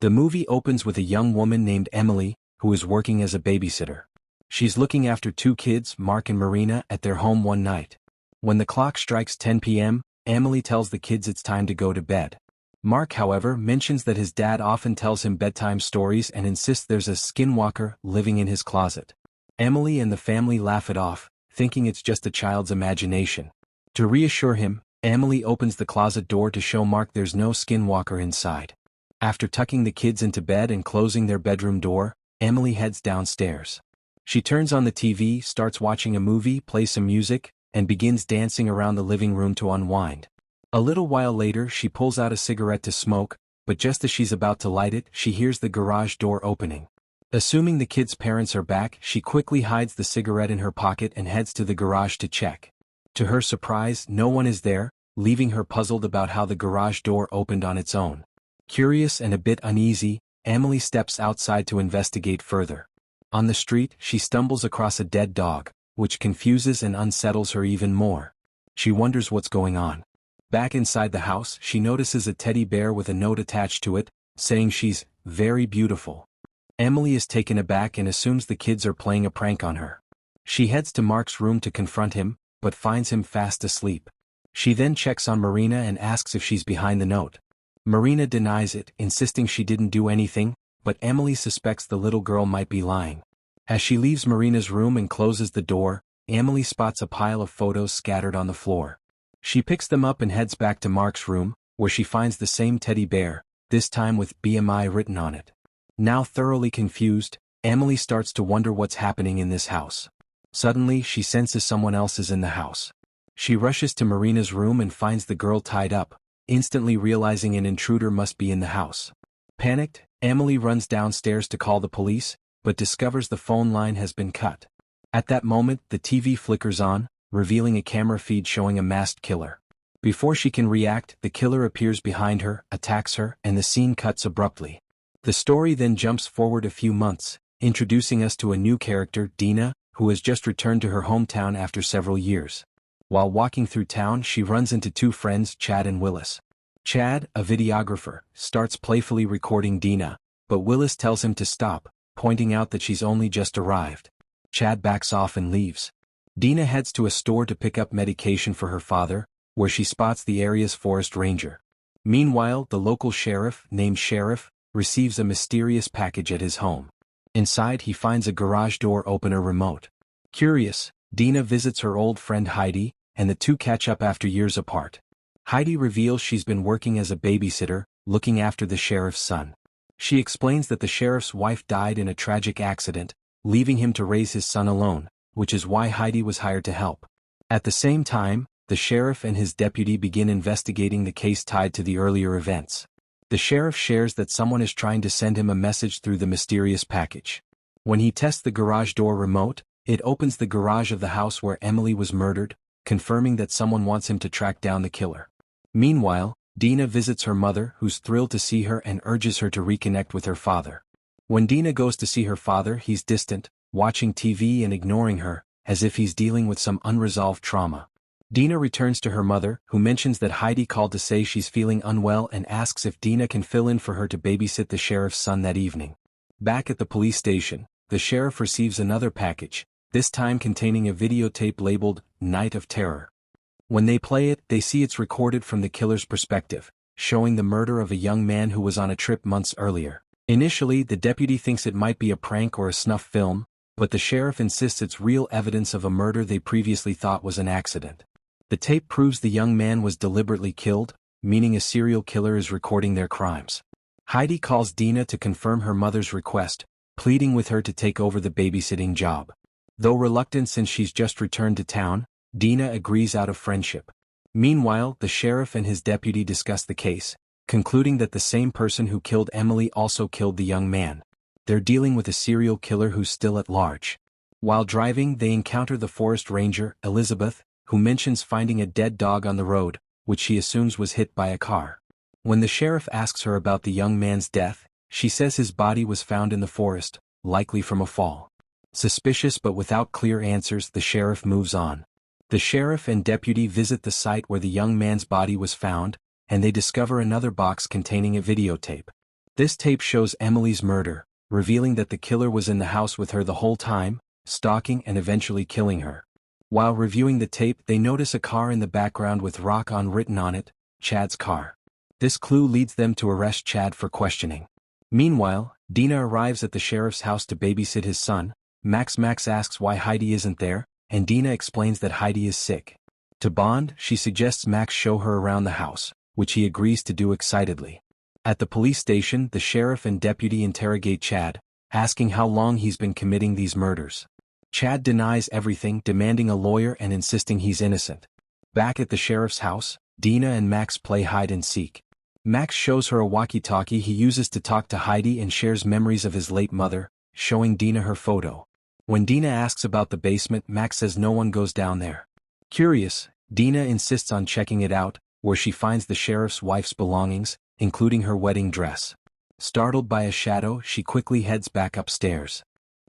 The movie opens with a young woman named Emily, who is working as a babysitter. She's looking after two kids, Mark and Marina, at their home one night. When the clock strikes 10 p.m., Emily tells the kids it's time to go to bed. Mark, however, mentions that his dad often tells him bedtime stories and insists there's a skinwalker living in his closet. Emily and the family laugh it off, thinking it's just a child's imagination. To reassure him, Emily opens the closet door to show Mark there's no skinwalker inside. After tucking the kids into bed and closing their bedroom door, Emily heads downstairs. She turns on the TV, starts watching a movie, plays some music, and begins dancing around the living room to unwind. A little while later, she pulls out a cigarette to smoke, but just as she's about to light it, she hears the garage door opening. Assuming the kids' parents are back, she quickly hides the cigarette in her pocket and heads to the garage to check. To her surprise, no one is there, leaving her puzzled about how the garage door opened on its own. Curious and a bit uneasy, Emily steps outside to investigate further. On the street, she stumbles across a dead dog, which confuses and unsettles her even more. She wonders what's going on. Back inside the house, she notices a teddy bear with a note attached to it, saying she's very beautiful. Emily is taken aback and assumes the kids are playing a prank on her. She heads to Mark's room to confront him, but finds him fast asleep. She then checks on Marina and asks if she's behind the note. Marina denies it, insisting she didn't do anything, but Emily suspects the little girl might be lying. As she leaves Marina's room and closes the door, Emily spots a pile of photos scattered on the floor. She picks them up and heads back to Mark's room, where she finds the same teddy bear, this time with BMI written on it. Now thoroughly confused, Emily starts to wonder what's happening in this house. Suddenly, she senses someone else is in the house. She rushes to Marina's room and finds the girl tied up, instantly realizing an intruder must be in the house. Panicked, Emily runs downstairs to call the police, but discovers the phone line has been cut. At that moment, the TV flickers on, revealing a camera feed showing a masked killer. Before she can react, the killer appears behind her, attacks her, and the scene cuts abruptly. The story then jumps forward a few months, introducing us to a new character, Dina, who has just returned to her hometown after several years. While walking through town, she runs into two friends, Chad and Willis. Chad, a videographer, starts playfully recording Dina, but Willis tells him to stop, pointing out that she's only just arrived. Chad backs off and leaves. Dina heads to a store to pick up medication for her father, where she spots the area's forest ranger. Meanwhile, the local sheriff, named Sheriff, receives a mysterious package at his home. Inside, he finds a garage door opener remote. Curious, Dina visits her old friend Heidi, and the two catch up after years apart. Heidi reveals she's been working as a babysitter, looking after the sheriff's son. She explains that the sheriff's wife died in a tragic accident, leaving him to raise his son alone, which is why Heidi was hired to help. At the same time, the sheriff and his deputy begin investigating the case tied to the earlier events. The sheriff shares that someone is trying to send him a message through the mysterious package. When he tests the garage door remote, it opens the garage of the house where Emily was murdered, confirming that someone wants him to track down the killer. Meanwhile, Dina visits her mother, who's thrilled to see her and urges her to reconnect with her father. When Dina goes to see her father, he's distant, watching TV and ignoring her, as if he's dealing with some unresolved trauma. Dina returns to her mother, who mentions that Heidi called to say she's feeling unwell and asks if Dina can fill in for her to babysit the sheriff's son that evening. Back at the police station, the sheriff receives another package, this time containing a videotape labeled Night of Terror. When they play it, they see it's recorded from the killer's perspective, showing the murder of a young man who was on a trip months earlier. Initially, the deputy thinks it might be a prank or a snuff film, but the sheriff insists it's real evidence of a murder they previously thought was an accident. The tape proves the young man was deliberately killed, meaning a serial killer is recording their crimes. Heidi calls Dina to confirm her mother's request, pleading with her to take over the babysitting job. Though reluctant since she's just returned to town, Dina agrees out of friendship. Meanwhile, the sheriff and his deputy discuss the case, concluding that the same person who killed Emily also killed the young man. They're dealing with a serial killer who's still at large. While driving, they encounter the forest ranger, Elizabeth, who mentions finding a dead dog on the road, which she assumes was hit by a car. When the sheriff asks her about the young man's death, she says his body was found in the forest, likely from a fall. Suspicious but without clear answers, the sheriff moves on. The sheriff and deputy visit the site where the young man's body was found, and they discover another box containing a videotape. This tape shows Emily's murder, revealing that the killer was in the house with her the whole time, stalking and eventually killing her. While reviewing the tape, they notice a car in the background with Rock On written on it, Chad's car. This clue leads them to arrest Chad for questioning. Meanwhile, Dina arrives at the sheriff's house to babysit his son. Max asks why Heidi isn't there, and Dina explains that Heidi is sick. To bond, she suggests Max show her around the house, which he agrees to do excitedly. At the police station, the sheriff and deputy interrogate Chad, asking how long he's been committing these murders. Chad denies everything, demanding a lawyer and insisting he's innocent. Back at the sheriff's house, Dina and Max play hide and seek. Max shows her a walkie-talkie he uses to talk to Heidi and shares memories of his late mother, showing Dina her photo. When Dina asks about the basement, Max says no one goes down there. Curious, Dina insists on checking it out, where she finds the sheriff's wife's belongings, including her wedding dress. Startled by a shadow, she quickly heads back upstairs.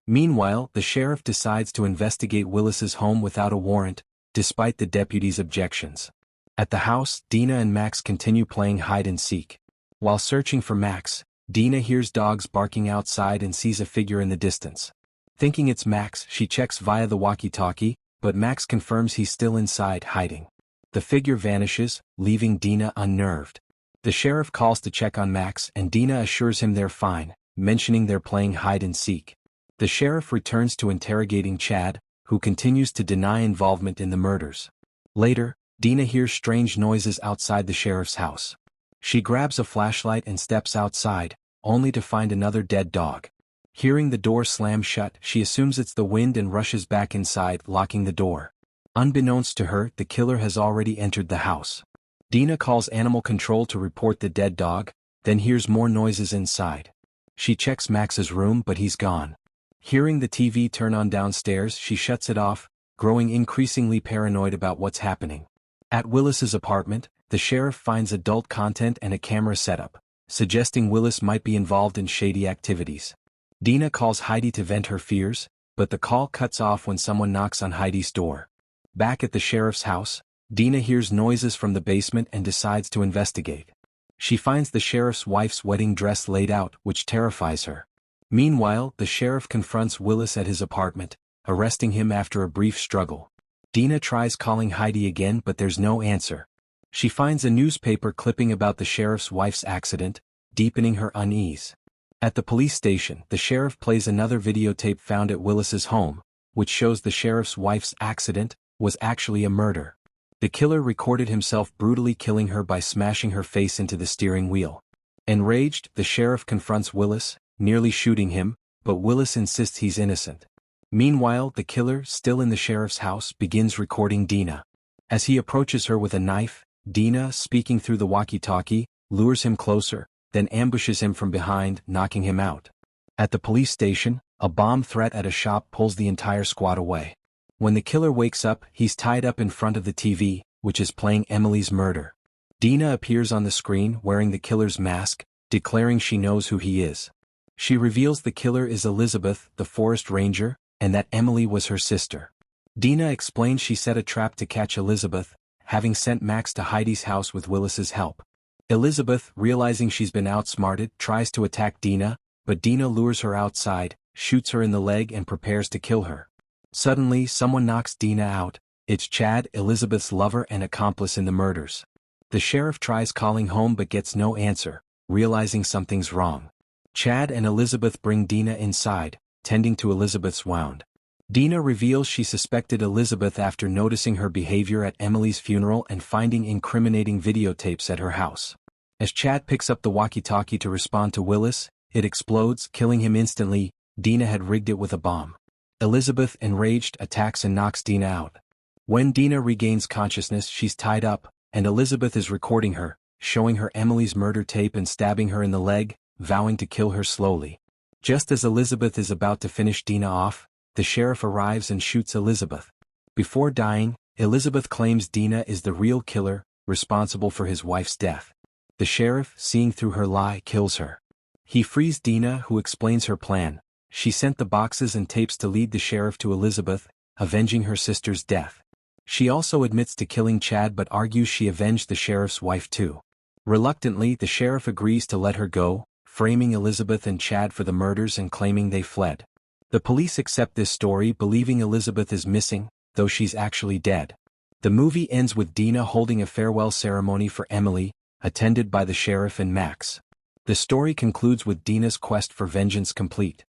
Meanwhile, the sheriff decides to investigate Willis's home without a warrant, despite the deputy's objections. At the house, Dina and Max continue playing hide and seek. While searching for Max, Dina hears dogs barking outside and sees a figure in the distance. Thinking it's Max, she checks via the walkie-talkie, but Max confirms he's still inside, hiding. The figure vanishes, leaving Dina unnerved. The sheriff calls to check on Max and Dina assures him they're fine, mentioning they're playing hide and seek. The sheriff returns to interrogating Chad, who continues to deny involvement in the murders. Later, Dina hears strange noises outside the sheriff's house. She grabs a flashlight and steps outside, only to find another dead dog. Hearing the door slam shut, she assumes it's the wind and rushes back inside, locking the door. Unbeknownst to her, the killer has already entered the house. Dina calls animal control to report the dead dog, then hears more noises inside. She checks Max's room but he's gone. Hearing the TV turn on downstairs, she shuts it off, growing increasingly paranoid about what's happening. At Willis's apartment, the sheriff finds adult content and a camera setup, suggesting Willis might be involved in shady activities. Dina calls Heidi to vent her fears, but the call cuts off when someone knocks on Heidi's door. Back at the sheriff's house, Dina hears noises from the basement and decides to investigate. She finds the sheriff's wife's wedding dress laid out, which terrifies her. Meanwhile, the sheriff confronts Willis at his apartment, arresting him after a brief struggle. Dina tries calling Heidi again but there's no answer. She finds a newspaper clipping about the sheriff's wife's accident, deepening her unease. At the police station, the sheriff plays another videotape found at Willis's home, which shows the sheriff's wife's accident was actually a murder. The killer recorded himself brutally killing her by smashing her face into the steering wheel. Enraged, the sheriff confronts Willis, nearly shooting him, but Willis insists he's innocent. Meanwhile, the killer, still in the sheriff's house, begins recording Dina. As he approaches her with a knife, Dina, speaking through the walkie-talkie, lures him closer, then ambushes him from behind, knocking him out. At the police station, a bomb threat at a shop pulls the entire squad away. When the killer wakes up, he's tied up in front of the TV, which is playing Emily's murder. Dina appears on the screen wearing the killer's mask, declaring she knows who he is. She reveals the killer is Elizabeth, the forest ranger, and that Emily was her sister. Dina explains she set a trap to catch Elizabeth, having sent Max to Heidi's house with Willis's help. Elizabeth, realizing she's been outsmarted, tries to attack Dina, but Dina lures her outside, shoots her in the leg and prepares to kill her. Suddenly, someone knocks Dina out. It's Chad, Elizabeth's lover and accomplice in the murders. The sheriff tries calling home but gets no answer, realizing something's wrong. Chad and Elizabeth bring Dina inside, tending to Elizabeth's wound. Dina reveals she suspected Elizabeth after noticing her behavior at Emily's funeral and finding incriminating videotapes at her house. As Chad picks up the walkie-talkie to respond to Willis, it explodes, killing him instantly. Dina had rigged it with a bomb. Elizabeth, enraged, attacks and knocks Dina out. When Dina regains consciousness, she's tied up, and Elizabeth is recording her, showing her Emily's murder tape and stabbing her in the leg, vowing to kill her slowly. Just as Elizabeth is about to finish Dina off, the sheriff arrives and shoots Elizabeth. Before dying, Elizabeth claims Dina is the real killer, responsible for his wife's death. The sheriff, seeing through her lie, kills her. He frees Dina, who explains her plan. She sent the boxes and tapes to lead the sheriff to Elizabeth, avenging her sister's death. She also admits to killing Chad but argues she avenged the sheriff's wife too. Reluctantly, the sheriff agrees to let her go, framing Elizabeth and Chad for the murders and claiming they fled. The police accept this story, believing Elizabeth is missing, though she's actually dead. The movie ends with Dina holding a farewell ceremony for Emily, attended by the sheriff and Max. The story concludes with Dina's quest for vengeance complete.